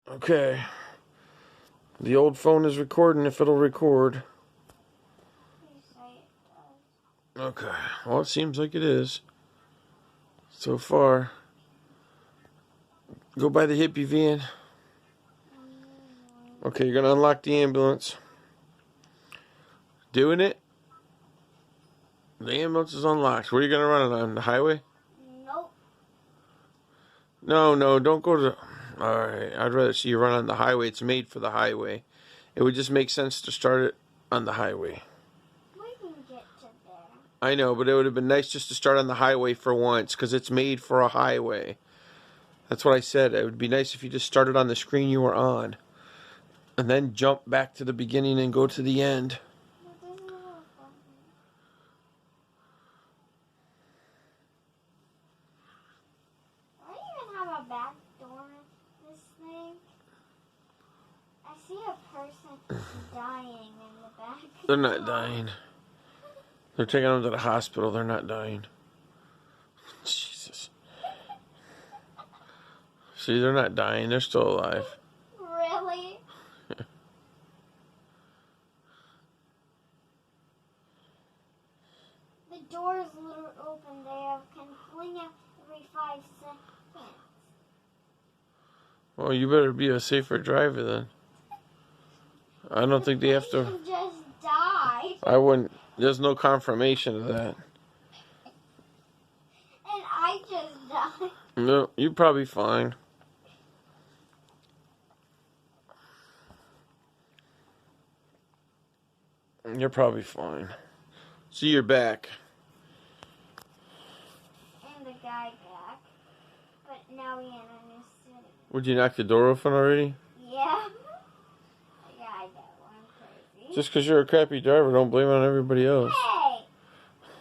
Okay. The old phone is recording if it'll record. Okay. Well, it seems like it is. So far. Go by the hippie van. Okay, you're going to unlock the ambulance. Doing it? The ambulance is unlocked. Where are you going to run it on? The highway? Nope. No, don't go to... Alright, I'd rather see you run on the highway. It's made for the highway. It would just make sense to start it on the highway. We can get to there. I know, but it would have been nice just to start on the highway for once, because it's made for a highway. That's what I said. It would be nice if you just started on the screen you were on, and then jump back to the beginning and go to the end. Why do you even have a back door in this thing? I see a person dying in the back. They're not dying. They're taking them to the hospital. They're not dying. Jesus. See, they're not dying. They're still alive. Really? The door is literally open. They can fling out every 5 seconds. Well, you better be a safer driver then. I don't think they have to... You just died. I wouldn't... There's no confirmation of that. And I just died. No, you're probably fine. You're probably fine. See, you're back. And the guy back. But now we're in a new city. Would you knock the door open already? Yeah. Yeah, I know. I'm crazy. Just because you're a crappy driver, don't blame it on everybody else. Hey!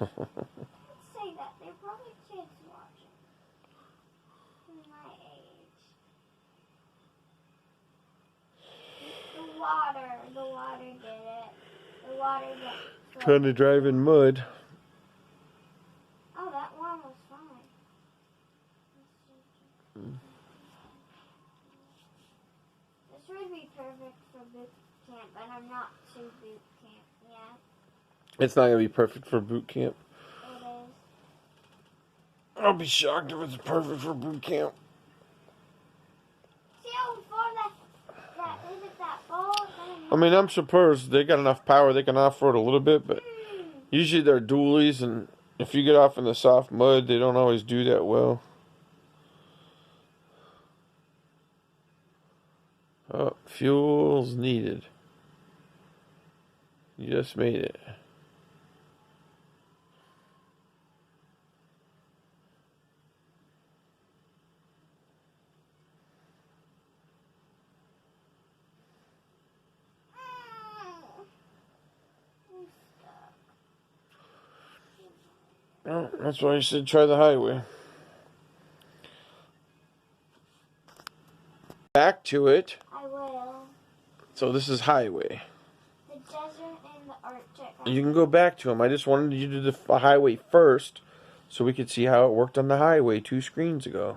Let's say that. There are probably kids watching. My age. The water did it. The water got... Trying to drive in mud. Oh, that one was fine. This would be perfect for boot camp, but I'm not to boot camp yet. It's not going to be perfect for boot camp. It is. I'll be shocked if it's perfect for boot camp. See how far that ball? I mean, I'm surprised they got enough power they can off-road a little bit, but usually they're dualies, and if you get off in the soft mud, they don't always do that well. Oh, fuel's needed. You just made it. Oh, that's why you said try the highway. Back to it. I will. So this is highway. The desert and the Arctic. You can go back to them. I just wanted you to do the highway first so we could see how it worked on the highway 2 screens ago.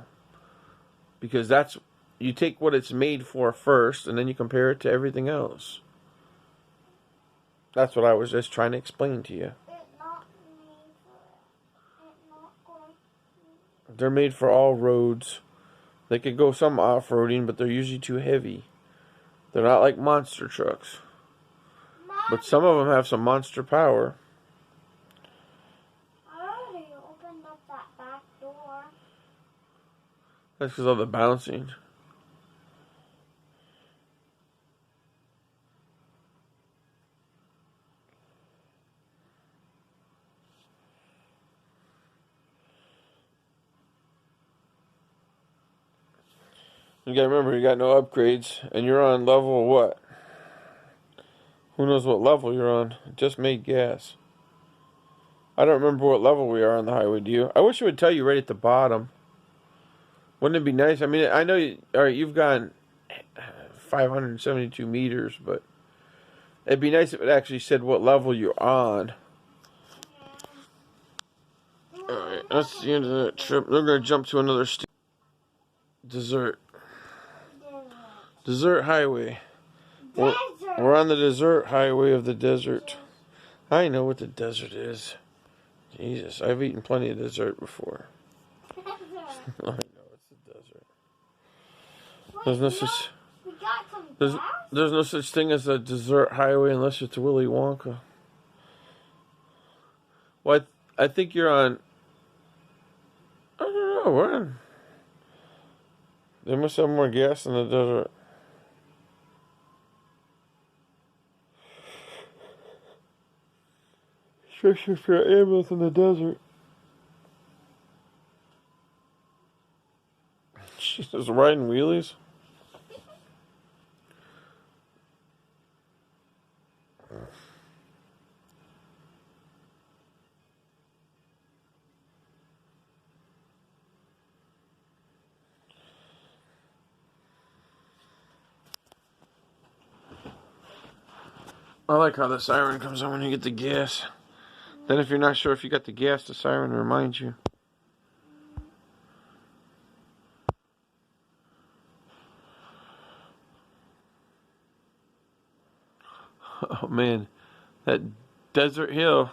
Because that's, you take what it's made for first and then you compare it to everything else. That's what I was just trying to explain to you. They're made for all roads. They could go some off-roading, but they're usually too heavy. They're not like monster trucks. But some of them have some monster power. I already opened up that back door. That's because of the bouncing. You gotta remember, you got no upgrades, and you're on level what? Who knows what level you're on? It just made gas. I don't remember what level we are on the highway, do you? I wish it would tell you right at the bottom. Wouldn't it be nice? I mean, I know, alright, you've gone 572 meters, but it'd be nice if it actually said what level you're on. Alright, that's the end of that trip. They're gonna jump to another dessert. Desert highway. Desert. We're on the desert highway of the desert. I know what the desert is. Jesus, I've eaten plenty of dessert before. Desert. I know it's the desert. Wait, There's no such. we got some There's, gas? there's no such thing as a desert highway unless it's Willy Wonka. Well, I think you're on. I don't know. We're on. They must have more gas in the desert. Especially if you're an ambulance in the desert. Jesus, riding wheelies? I like how the siren comes on when you get the gas. Then if you're not sure if you got the gas, the siren reminds you. Oh man, that desert hill.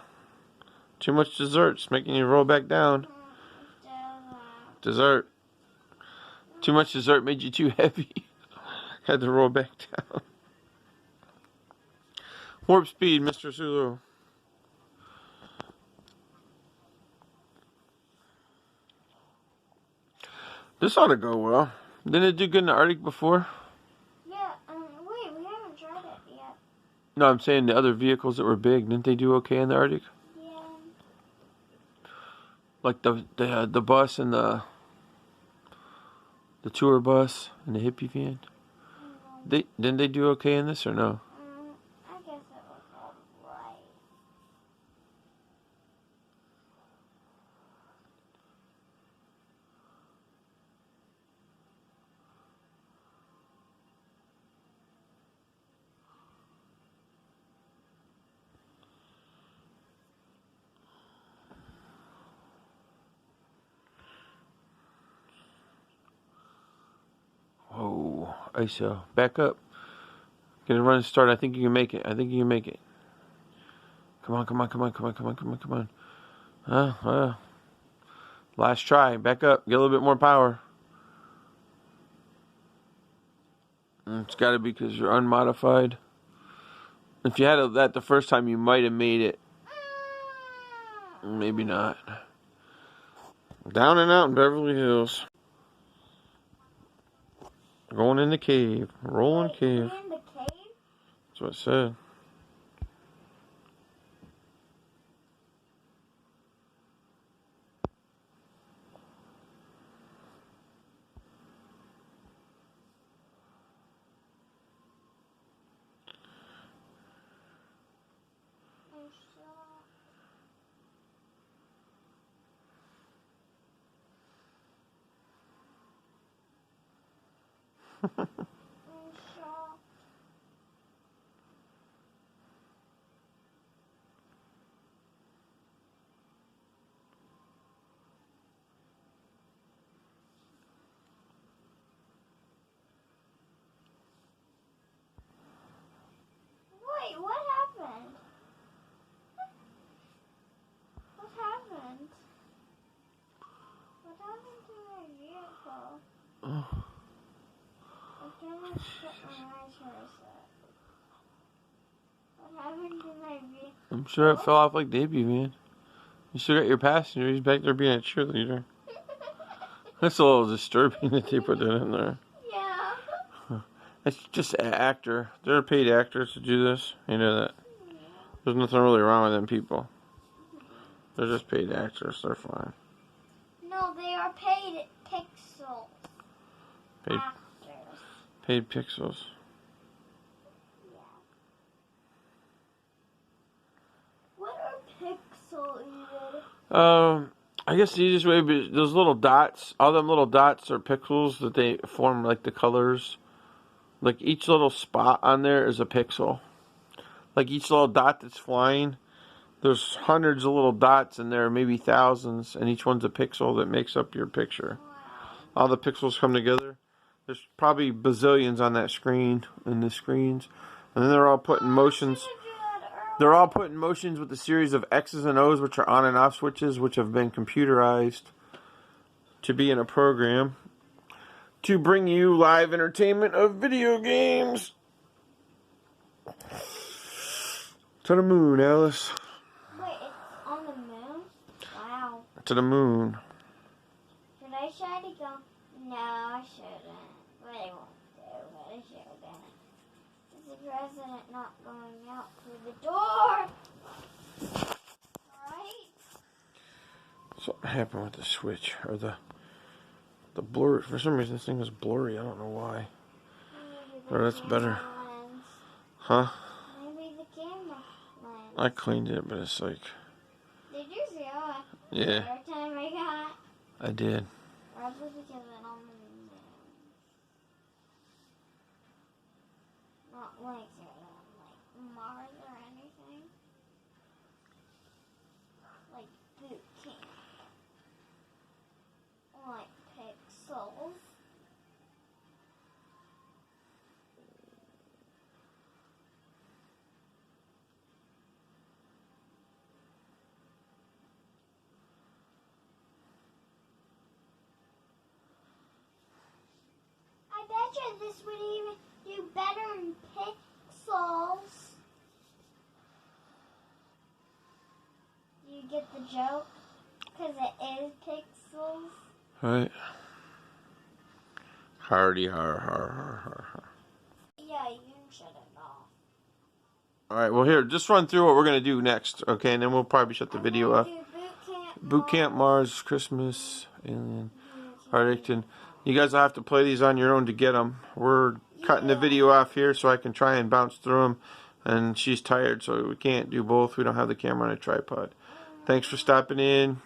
Too much dessert's making you roll back down. Dessert. Too much dessert made you too heavy. Had to roll back down. Warp speed, Mr. Sulu. This ought to go well. Didn't it do good in the Arctic before? Yeah, wait, we haven't tried it yet. No, I'm saying the other vehicles that were big, didn't they do okay in the Arctic? Yeah. Like the bus and the tour bus and the hippie van. Didn't they do okay in this or no? I guess it was alright. Whoa, ISO. Back up. Gonna run and start. I think you can make it. I think you can make it. Come on, come on, come on, come on, come on, come on, come on. Last try. Back up. Get a little bit more power. It's got to be because you're unmodified. If you had that the first time, you might have made it. Maybe not. Down and out in Beverly Hills. Going in the cave. Rolling cave. In the cave? That's what it said. Wait, what happened? What happened? What happened to my vehicle? I cannot put my eyes reset. What happened to my vehicle? I'm sure it fell off like Davey, man. You still got your passenger. He's back there being a cheerleader. That's a little disturbing that they put that in there. Yeah. It's just an actor. They're paid actors to do this. You know that. There's nothing really wrong with them people. They're just paid actors. They're fine. No, they are paid pixels. Paid, Actors. paid pixels. Yeah. What are pixels even? I guess the easiest way would be those little dots. All them little dots are pixels that they form like the colors. Like each little spot on there is a pixel. Like each little dot that's flying, there's hundreds of little dots in there, maybe thousands, and each one's a pixel that makes up your picture. Wow. All the pixels come together. There's probably bazillions on that screen, in the screens. And then they're all put in motions. They're all put in motions with a series of X's and O's, which are on and off switches, which have been computerized to be in a program to bring you live entertainment of video games. To the moon, Alice. Wait, it's on the moon? Wow. To the moon. Should I try to go? No, I shouldn't. But I won't do it. I shouldn't. Is the president not going out through the door? Right? Something happened with the switch, or the blur. For some reason, this thing is blurry. I don't know why. Or that's better. Lens. Huh? Maybe the camera lens. I cleaned it, but it's like... Did you see what? Yeah. Every time I got... I did. Probably because I don't know. Not like Mars or anything. Like boot camp. Like pixels. I bet you this would even do better in pixels. Do you get the joke? Because it is pixels. Right. Hardy, har. Yeah, you can shut it off. Alright, well here, just run through what we're going to do next, okay? And then we'll probably shut the video off. Boot Camp, Mars, Christmas, Alien, Arctic. You guys will have to play these on your own to get them. We're cutting the video off here so I can try and bounce through them. And she's tired, so we can't do both. We don't have the camera on a tripod. Thanks for stopping in.